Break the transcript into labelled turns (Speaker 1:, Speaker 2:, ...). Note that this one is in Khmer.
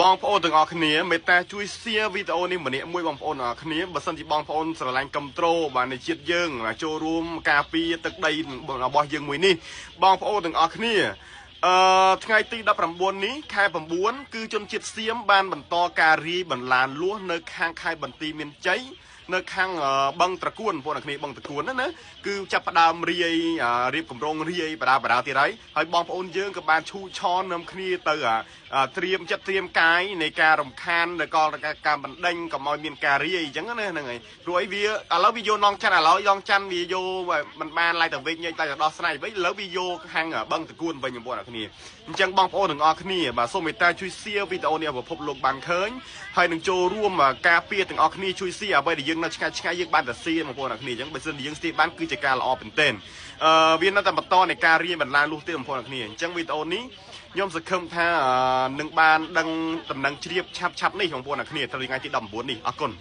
Speaker 1: បងប្អូនទាំងអស់គ្នាមេត្តាជួយ share វីដេអូនេះម្នាក់មួយបងប្អូនទាំងអស់គ្នាបើសិនជាបងប្អូនស្រឡាញ់គាំទ្របាននៃជាតិយើងចូលរួមការពារទឹកដីរបស់យើងមួយនេះបងប្អូនទាំងអស់គ្នាថ្ងៃទី19នេះខែ9គឺជនជាតិសៀមបានបន្តការរាយបន្លានលួសនៅខាងខេត្តបន្ទាយមានជ័យនៅខាងបឹងត្រកួនបងប្អូនគ្នាបឹងត្រកួនណាគឺចាប់ផ្ដើមរាយរៀបគម្រោងរាយបដាទៀតហើយបងប្អូនយើងក៏បានឈូឆននាំគ្នាទៅត្រៀមចិត្តត្រៀមកាយនៃការរំខានឬក៏ការបណ្ដេញកុំឲ្យមានការរាយអញ្ចឹងណាហ្នឹងហើយព្រោះអីវាឥឡូវវាយកនងច័ន្ទឥឡូវយ៉ងច័ន្ទវាយកមិនបានឡាយទៅវិញតែដោះស្រាយវិញឥឡូវវាយកខាងបឹងត្រកួនវិញបងប្អូនគ្នាអញ្ចឹងបងប្អូនទាំងអស់គ្នាបាទសូមមេត្តាជួយ share វីដេអូនេះឲ្យពិភពលោកបានឃើញហើយនឹងចូលរួមការពារទាំងអស់គ្នាជួយ share អ្វីដែលយើងនៅឆ្ងាយយើងបានតែ share បងប្អូនគ្នាអញ្ចឹងបើសិនជាយើង share បានគឺជាការល្អមែនទែនវានៅតែបន្តនៃការរៀនបន្លាលលុះទៀតបងប្អូនគ្នាអញ្ចឹងវីដេអូនេះខ្ញុំសង្ឃឹមថានឹងបានដឹងដំណឹងជ្រាបឆាប់នេះបងប្អូនគ្នាទៅថ្ងៃទី19នេះអរគុណ